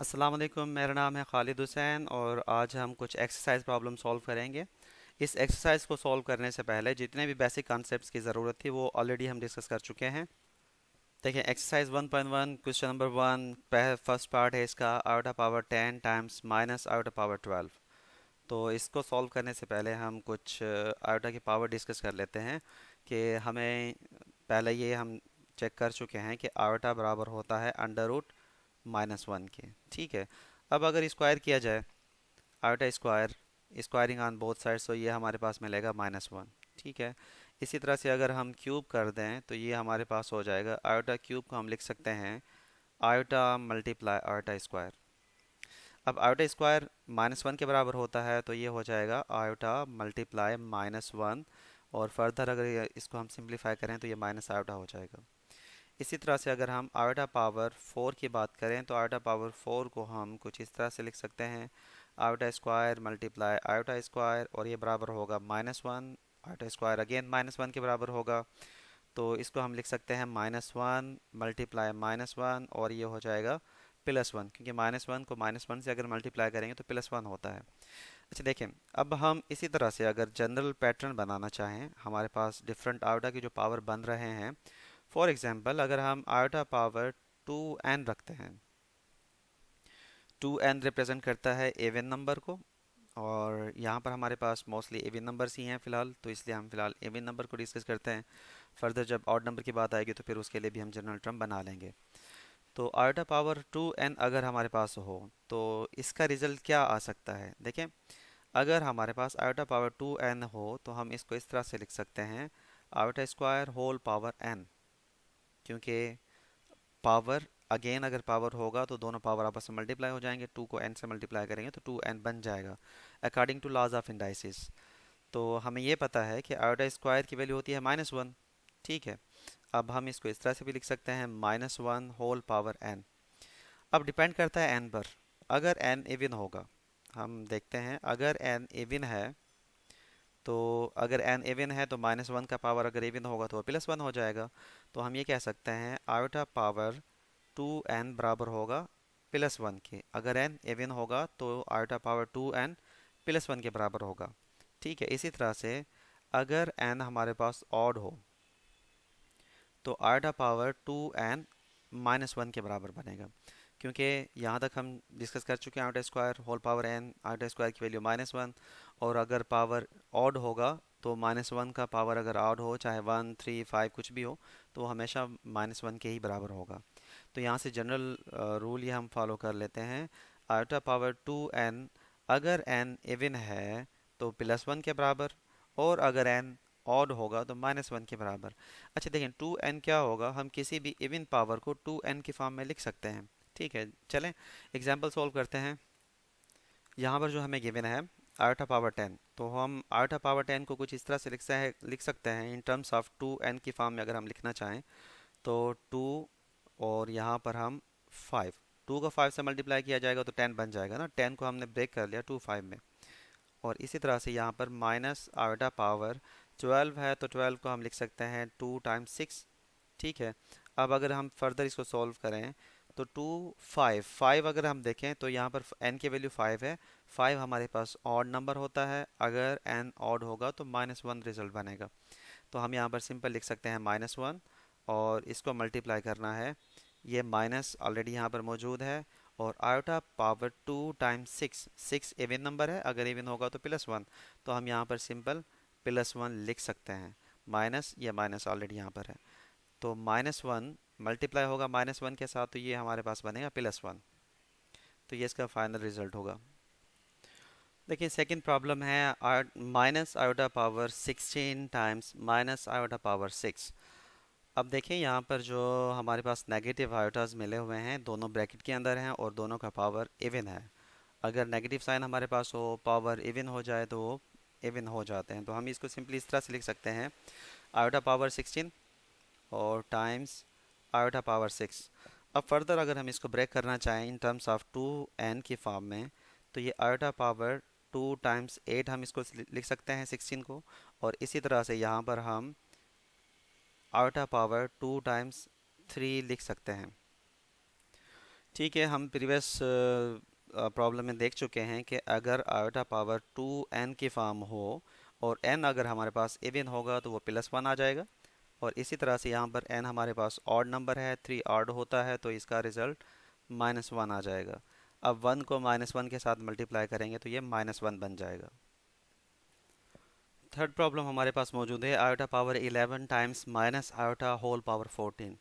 अस्सलाम वालेकुम। मेरा नाम है खालिद हुसैन और आज हम कुछ एक्सरसाइज प्रॉब्लम सॉल्व करेंगे। इस एक्सरसाइज को सॉल्व करने से पहले जितने भी बेसिक कॉन्सेप्ट्स की ज़रूरत थी वो ऑलरेडी हम डिस्कस कर चुके हैं। देखिए exercise 1.1 question number 1 first part है इसका iota power 10 times minus iota power 12। तो इसको सॉल्व करने से पहले हम कुछ आयोटा की पावर डिस्कस कर लेते हैं कि हमें पहले ये हम चेक कर चुके हैं कि आयोटा बराबर होता है अंडर रूट -1 के। ठीक है। अब अगर स्क्वायर किया जाए iota square, squaring on both sides, तो ये हमारे पास मिलेगा -1। ठीक है। इसी तरह से अगर हम क्यूब कर दें तो ये हमारे पास हो जाएगा आयोटा क्यूब को हम लिख सकते हैं आयोटा मल्टीप्लाई आयोटा स्क्वायर। अब आयोटा स्क्वायर -1 के बराबर होता है तो ये हो जाएगा आयोटा मल्टीप्लाई -1। और फर्दर अगर इसको हम सिंप्लीफाई करें तो ये माइनस आयोटा हो जाएगा। इसी तरह से अगर हम आयोटा पावर 4 की बात करें तो आयोटा पावर 4 को हम कुछ इस तरह से लिख सकते हैं iota square multiply iota square, और ये बराबर होगा -1। आयोटा स्क्वायर अगेन -1 के बराबर होगा, तो इसको हम लिख सकते हैं -1 मल्टीप्लाई -1, और ये हो जाएगा +1, क्योंकि -1 को -1 से अगर मल्टीप्लाई करेंगे तो +1 होता है। अच्छा देखें, अब हम इसी तरह से अगर जनरल पैटर्न बनाना चाहें, हमारे पास डिफरेंट आयोटा की जो पावर बन रहे हैं। फॉर एग्जांपल अगर हम आयोटा पावर 2n रखते हैं, 2n रिप्रेजेंट करता है एवन नंबर को, और यहाँ पर हमारे पास मोस्टली एवन नंबर्स ही हैं फ़िलहाल, तो इसलिए हम फ़िलहाल एवन नंबर को डिस्कस करते हैं। फर्दर जब ऑड नंबर की बात आएगी तो फिर उसके लिए भी हम जनरल टर्म बना लेंगे। तो आयोटा पावर 2n अगर हमारे पास हो तो इसका रिजल्ट क्या आ सकता है। देखें, अगर हमारे पास आयोटा पावर 2n हो तो हम इसको इस तरह से लिख सकते हैं iota square whole power n, क्योंकि पावर अगेन अगर पावर होगा तो दोनों पावर आपस में मल्टीप्लाई हो जाएंगे, 2 को n से मल्टीप्लाई करेंगे तो 2n बन जाएगा according to laws of indices. तो हमें ये पता है कि आयोटा स्क्वायर की वैल्यू होती है -1। ठीक है। अब हम इसको इस तरह से भी लिख सकते हैं -1 होल पावर n। अब डिपेंड करता है n पर। अगर n इवन होगा, हम देखते हैं अगर n इवन है, तो अगर n इवन है तो -1 का पावर अगर इवन होगा तो +1 हो जाएगा। तो हम ये कह सकते हैं आयोटा पावर 2n बराबर होगा +1 के। अगर n इवन होगा तो आयोटा पावर 2n +1 के बराबर होगा। ठीक है। इसी तरह से अगर n हमारे पास ऑड हो तो आयोटा पावर 2n -1 के बराबर बनेगा, क्योंकि यहाँ तक हम डिस्कस कर चुके हैं iota square whole power n, iota square की वैल्यू -1। और अगर पावर ऑड होगा तो -1 का पावर अगर ऑड हो, चाहे 1 3 5 कुछ भी हो, तो हमेशा -1 के ही बराबर होगा। तो यहाँ से जनरल रूल ये हम फॉलो कर लेते हैं, आयोटा पावर 2n अगर n इवन है तो +1 के बराबर, और अगर n ऑड होगा तो -1 के बराबर। अच्छा देखें, 2n क्या होगा, हम किसी भी इवन पावर को 2n की फॉर्म में लिख सकते हैं। ठीक है, चलें एग्जांपल सॉल्व करते हैं। यहाँ पर जो हमें गिवन है आयोटा पावर 10, तो हम आयोटा पावर 10 को कुछ इस तरह से लिख सकते हैं इन टर्म्स ऑफ 2n की फॉर्म में अगर हम लिखना चाहें तो 2, और यहाँ पर हम 5, 2 को 5 से मल्टीप्लाई किया जाएगा तो 10 बन जाएगा ना, 10 को हमने ब्रेक कर लिया 2 5 में। और इसी तरह से यहाँ पर माइनस आयोटा पावर 12 है तो 12 को हम लिख सकते हैं 2 टाइम्स 6। ठीक है। अब अगर हम फर्दर इसको सॉल्व करें तो 2 5 5 अगर हम देखें तो यहाँ पर n की वैल्यू 5 है। 5 हमारे पास ऑड नंबर होता है, अगर n ऑड होगा तो -1 रिजल्ट बनेगा। तो हम यहाँ पर सिंपल लिख सकते हैं -1, और इसको मल्टीप्लाई करना है, ये माइनस ऑलरेडी यहाँ पर मौजूद है, और iota power 2 times 6, 6 even number है, अगर इवन होगा तो +1, तो हम यहाँ पर सिंपल +1 लिख सकते हैं। माइनस, ये माइनस ऑलरेडी यहाँ पर है, तो -1 मल्टीप्लाई होगा -1 के साथ, तो ये हमारे पास बनेगा +1। तो ये इसका फाइनल रिजल्ट होगा। देखिए सेकंड प्रॉब्लम है minus iota power 16 times minus iota power 6। अब देखिए यहाँ पर जो हमारे पास नेगेटिव आयोटाज मिले हुए हैं दोनों ब्रैकेट के अंदर हैं और दोनों का पावर इवन है। अगर नेगेटिव साइन हमारे पास हो, पावर इवन हो जाए तो वो इवन हो जाते हैं। तो हम इसको सिंपली इस तरह से लिख सकते हैं आयोटा पावर 16 और टाइम्स आयोटा पावर 6। अब फर्दर अगर हम इसको ब्रेक करना चाहें इन टर्म्स ऑफ 2n की फॉर्म में, तो ये आयोटा पावर 2 टाइम्स 8 हम इसको लिख सकते हैं 16 को, और इसी तरह से यहाँ पर हम आयोटा पावर 2 टाइम्स 3 लिख सकते हैं। ठीक है, हम प्रीवियस प्रॉब्लम में देख चुके हैं कि अगर आयोटा पावर 2n की फॉर्म हो और n अगर हमारे पास इवन होगा तो वो +1 आ जाएगा। और इसी तरह से यहाँ पर n हमारे पास ऑड नंबर है, 3 ऑड होता है तो इसका रिज़ल्ट -1 आ जाएगा। अब 1 को -1 के साथ मल्टीप्लाई करेंगे तो ये -1 बन जाएगा। थर्ड प्रॉब्लम हमारे पास मौजूद है, iota power 11 times minus iota whole power 14।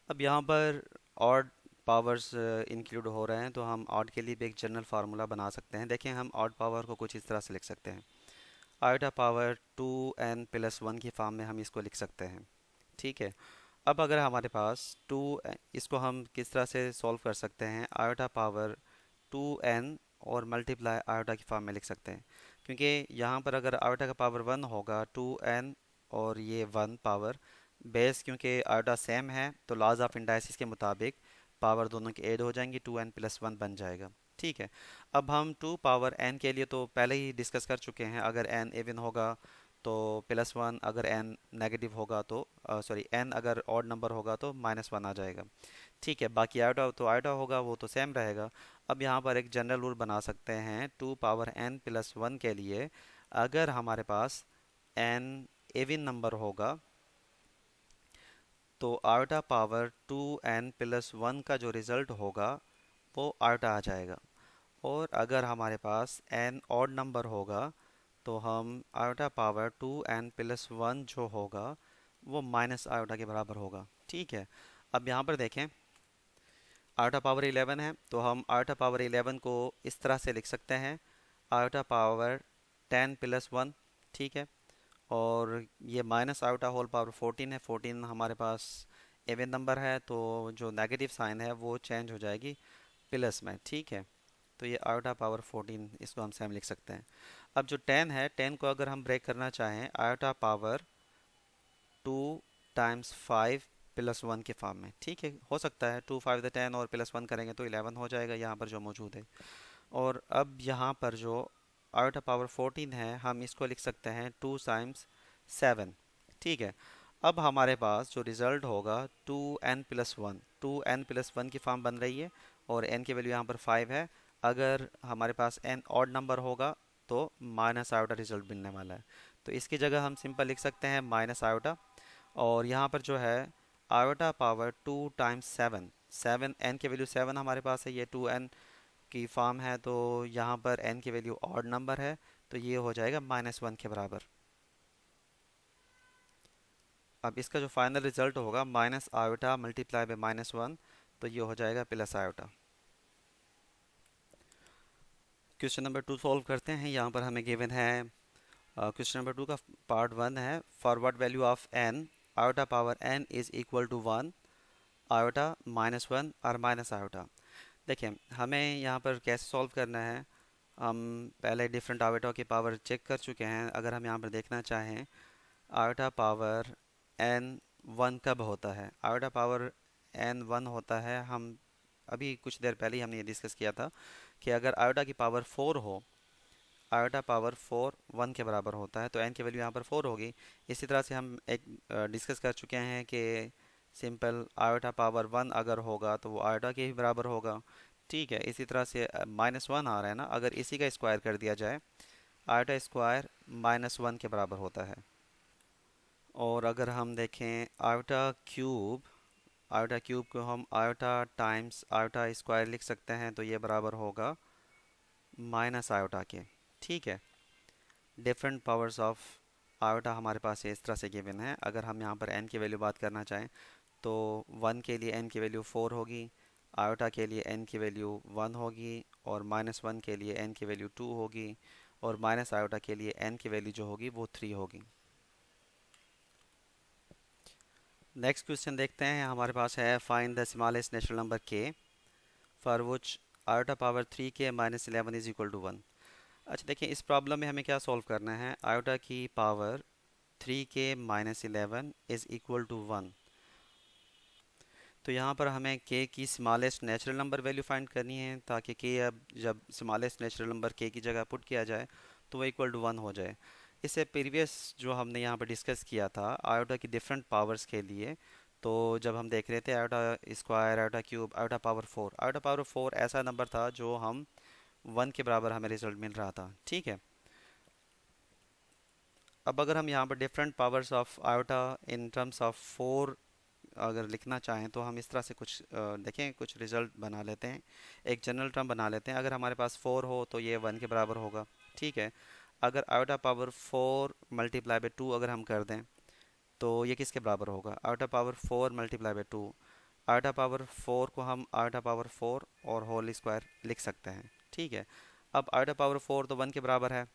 अब यहाँ पर ऑड पावर्स इंक्लूड हो रहे हैं तो हम ऑड के लिए भी एक जनरल फार्मूला बना सकते हैं। देखें, हम ऑड पावर को कुछ इस तरह से लिख सकते हैं, आयोटा पावर 2n+1 की फॉर्म में हम इसको लिख सकते हैं। ठीक है, अब अगर हमारे पास 2, इसको हम किस तरह से सॉल्व कर सकते हैं, आयोटा पावर 2n और मल्टीप्लाई आयोटा की फॉर्म में लिख सकते हैं। क्योंकि यहाँ पर अगर आयोटा का पावर 1 होगा 2n और ये 1 पावर बेस, क्योंकि आयोटा सेम है तो लॉज ऑफ इंडाइसिस के मुताबिक पावर दोनों की ऐड हो जाएंगी, 2n+1 बन जाएगा। ठीक है, अब हम 2 पावर n के लिए तो पहले ही डिस्कस कर चुके हैं, अगर n इवन होगा तो +1, अगर n नेगेटिव होगा तो सॉरी n अगर ऑड नंबर होगा तो -1 आ जाएगा। ठीक है, बाकी आयोटा तो आयोटा होगा वो तो सेम रहेगा। अब यहाँ पर एक जनरल रूल बना सकते हैं, 2 पावर n+1 के लिए अगर हमारे पास n इवन नंबर होगा तो आयोटा पावर 2n+1 का जो रिज़ल्ट होगा वो आयोटा आ जाएगा। और अगर हमारे पास n ऑड नंबर होगा तो हम आयोटा पावर 2n+1 जो होगा वो माइनस आयोटा के बराबर होगा। ठीक है, अब यहाँ पर देखें, आयोटा पावर 11 है तो हम आयोटा पावर 11 को इस तरह से लिख सकते हैं, आयोटा पावर 10+1। ठीक है, और ये माइनस आयोटा होल पावर 14 है, 14 हमारे पास इवन नंबर है तो जो नेगेटिव साइन है वो चेंज हो जाएगी प्लस में। ठीक है, तो ये आयोटा पावर 14 इसको हम सेम लिख सकते हैं। अब जो 10 है, 10 को अगर हम ब्रेक करना चाहें आयोटा पावर 2 टाइम्स 5+1 के फॉर्म में, ठीक है, हो सकता है 2 5 10 और +1 करेंगे तो 11 हो जाएगा यहाँ पर जो मौजूद है। और अब यहाँ पर जो आयोटा पावर 14 है हम इसको लिख सकते हैं 2 टाइम्स 7। ठीक है, अब हमारे पास जो रिज़ल्ट होगा 2n+1, 2n+1 की फॉर्म बन रही है और n की वैल्यू यहाँ पर 5 है। अगर हमारे पास n ऑड नंबर होगा तो माइनस आयोटा रिजल्ट मिलने वाला है, तो इसकी जगह हम सिंपल लिख सकते हैं माइनस आयोटा। और यहाँ पर जो है आयोटा पावर 2 टाइम्स 7, 7 n की वैल्यू 7 हमारे पास है, ये 2n की फॉर्म है तो यहाँ पर n की वैल्यू ऑड नंबर है तो ये हो जाएगा -1 के बराबर। अब इसका जो फाइनल रिजल्ट होगा माइनस आयोटा मल्टीप्लाई बाय -1 तो ये हो जाएगा plus iota. Question number 2 solve करते हैं। यहाँ पर हमें गिवन है, क्वेश्चन नंबर 2 का पार्ट 1 है, for what value of n iota power n is equal to 1 iota -1 और माइनस आयोटा। देखिए, हमें यहाँ पर कैसे सॉल्व करना है, हम पहले डिफरेंट आयोटा की पावर चेक कर चुके हैं। अगर हम यहाँ पर देखना चाहें आयोटा पावर n 1 कब होता है, आयोटा पावर n 1 होता है, हम अभी कुछ देर पहले ही हमने ये डिस्कस किया था कि अगर आयोटा की पावर 4 हो, आयोटा पावर 4 1 के बराबर होता है तो n की वैल्यू यहाँ पर 4 होगी। इसी तरह से हम एक डिस्कस कर चुके हैं कि सिंपल आयोटा पावर 1 अगर होगा तो वो आयोटा के ही बराबर होगा। ठीक है, इसी तरह से -1 आ रहा है ना, अगर इसी का स्क्वायर कर दिया जाए आयोटा स्क्वायर -1 के बराबर होता है। और अगर हम देखें आयोटा क्यूब को हम आयोटा टाइम्स आयोटा स्क्वायर लिख सकते हैं तो ये बराबर होगा माइनस आयोटा के। ठीक है, डिफरेंट पावर्स ऑफ आयोटा हमारे पास इस तरह से गिवन है। अगर हम यहाँ पर n की वैल्यू बात करना चाहें तो 1 के लिए n की वैल्यू 4 होगी, आयोटा के लिए n की वैल्यू 1 होगी और -1 के लिए n की वैल्यू 2 होगी और माइनस आयोटा के लिए n की वैल्यू जो होगी वो 3 होगी। नेक्स्ट क्वेश्चन देखते हैं, हमारे पास है find the smallest natural number k for which iota power 3k -11 is equal to 1। अच्छा देखिए, इस प्रॉब्लम में हमें क्या सॉल्व करना है, आयोटा की power 3k -11 is equal to 1। तो यहाँ पर हमें k की smallest natural number value find करनी है ताकि k अब जब स्मॉलेस्ट नेचुरल नंबर k की जगह पुट किया जाए तो वो इक्वल टू 1 हो जाए। इससे प्रीवियस जो हमने यहाँ पर डिस्कस किया था आयोटा की डिफरेंट पावर्स के लिए, तो जब हम देख रहे थे iota square, iota cube, iota power four, iota power four ऐसा नंबर था जो हम 1 के बराबर हमें रिजल्ट मिल रहा था। ठीक है। अब अगर हम यहाँ पर different powers of iota in terms of four अगर लिखना चाहें तो हम इस तरह से कुछ देखें, कुछ रिजल्ट बना लेते हैं। एक जनरल टर्म बना लेते हैं। अगर हमारे पास फोर हो तो ये 1 के बराबर होगा। ठीक है। अगर iota power four multiply by two अगर हम कर दें तो ये किसके बराबर होगा? Iota power four multiply by two. Iota power four को हम आयोटा पावर फोर और होल स्क्वायर लिख सकते हैं। ठीक है। अब आयोटा पावर फोर तो 1 के बराबर है,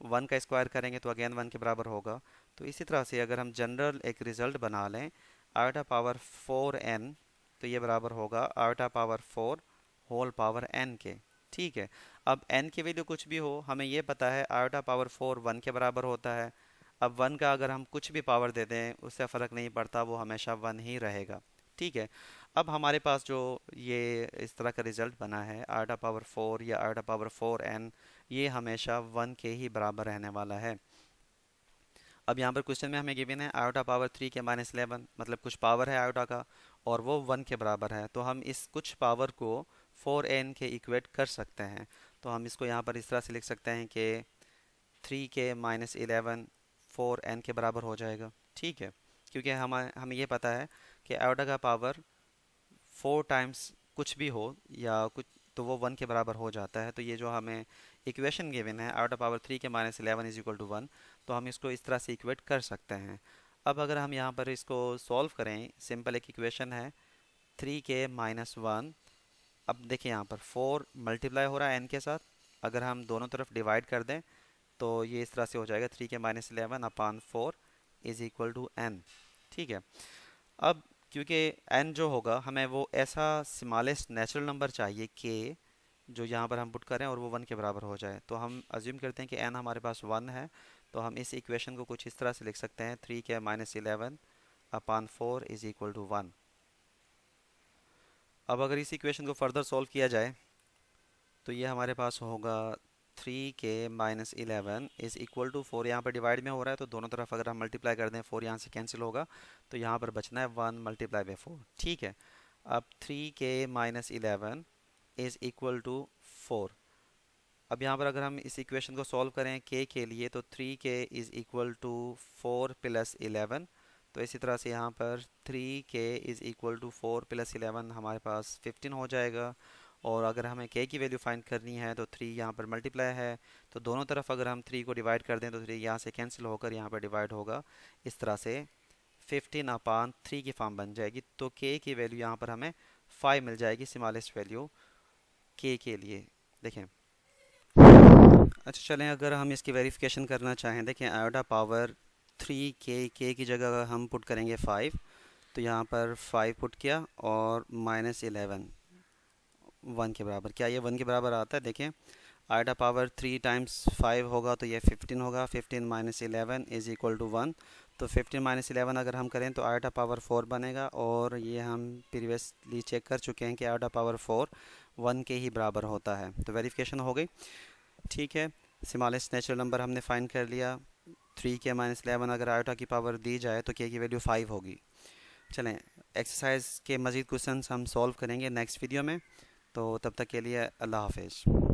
1 का स्क्वायर करेंगे तो अगेन 1 के बराबर होगा। तो इसी तरह से अगर हम जनरल एक रिजल्ट बना लें आयोटा पावर फोर एन, तो ये बराबर होगा iota power four whole power n के। ठीक है। अब एन की वैल्यू कुछ भी हो, हमें ये पता है आयोटा पावर फोर 1 के बराबर होता है। अब 1 का अगर हम कुछ भी पावर दे दें उससे फ़र्क नहीं पड़ता, वो हमेशा 1 ही रहेगा। ठीक है। अब हमारे पास जो ये इस तरह का रिजल्ट बना है आयोटा पावर फोर या आयोटा पावर फोर एन, ये हमेशा 1 के ही बराबर रहने वाला है। अब यहाँ पर क्वेश्चन में हमें गिवन है iota power three k minus 11, मतलब कुछ पावर है आयोटा का और वो 1 के बराबर है। तो हम इस कुछ पावर को फोर एन के इक्वेट कर सकते हैं। तो हम इसको यहाँ पर इस तरह से लिख सकते हैं कि three k minus 11 four N के बराबर हो जाएगा। ठीक है। क्योंकि हमें ये पता है कि आयोटा का पावर फोर टाइम्स कुछ भी हो या कुछ तो वो 1 के बराबर हो जाता है। तो ये जो हमें इक्वेशन गिवन है iota power three k minus 11 is equal to 1, तो हम इसको इस तरह से इक्वेट कर सकते हैं। अब अगर हम यहाँ पर इसको सॉल्व करें, सिंपल एक इक्वेशन है थ्री के माइनस वन। अब देखिए यहाँ पर फोर मल्टीप्लाई हो रहा है एन के साथ, अगर हम दोनों तरफ डिवाइड कर दें तो ये इस तरह से हो जाएगा three k minus 11 upon four is equal to n. ठीक है। अब क्योंकि एन जो होगा हमें वो ऐसा स्मॉलेस्ट नेचुरल नंबर चाहिए के जो यहाँ पर हम पुट करें और वो 1 के बराबर हो जाए। तो हम अज्यूम करते हैं कि एन हमारे पास 1 है, तो हम इस इक्वेशन को कुछ इस तरह से लिख सकते हैं three k minus 11 upon four is equal to 1। अब अगर इस इक्वेशन को फर्दर सॉल्व किया जाए तो ये हमारे पास होगा three k minus 11 is equal to four, यहाँ पर डिवाइड में हो रहा है तो दोनों तरफ अगर हम मल्टीप्लाई कर दें फोर यहाँ से कैंसिल होगा, तो यहाँ पर बचना है 1 मल्टीप्लाई बाई फोर। ठीक है। अब three k minus 11 is equal to four. अब यहाँ पर अगर हम इस इक्वेशन को सॉल्व करें के लिए तो three k is equal to four plus 11। तो इसी तरह से यहाँ पर three k is equal to four plus 11 हमारे पास 15 हो जाएगा। और अगर हमें के की वैल्यू फाइंड करनी है तो थ्री यहाँ पर मल्टीप्लाई है, तो दोनों तरफ अगर हम थ्री को डिवाइड कर दें तो थ्री यहाँ से कैंसिल होकर यहाँ पर डिवाइड होगा। इस तरह से 15 अपान थ्री की फॉर्म बन जाएगी। तो के की वैल्यू यहाँ पर हमें 5 मिल जाएगी, स्मॉलेस्ट वैल्यू के लिए। देखें। अच्छा चलें, अगर हम इसकी वेरिफिकेशन करना चाहें, देखें आयोटा पावर थ्री के की जगह हम पुट करेंगे 5, तो यहाँ पर 5 पुट किया और माइनस 11 1 के बराबर, क्या ये 1 के बराबर आता है? देखें आयोटा पावर थ्री टाइम्स 5 होगा तो ये 15 होगा, 15 माइनस 11 इज़ इक्वल टू 1। तो 15 माइनस 11 अगर हम करें तो आयोटा पावर 4 बनेगा, और ये हम प्रीवियसली चेक कर चुके हैं कि आयोटा पावर 4 1 के ही बराबर होता है। तो वेरिफिकेशन हो गई। ठीक है। स्मॉलेस्ट नेचुरल नंबर हमने फाइंड कर लिया। थ्री के माइनस 11 अगर आयोटा की पावर दी जाए तो के की वैल्यू 5 होगी। चलें, एक्सरसाइज के मज़ीद क्वेश्चंस हम सॉल्व करेंगे नेक्स्ट वीडियो में। तो तब तक के लिए अल्लाह हाफिज़।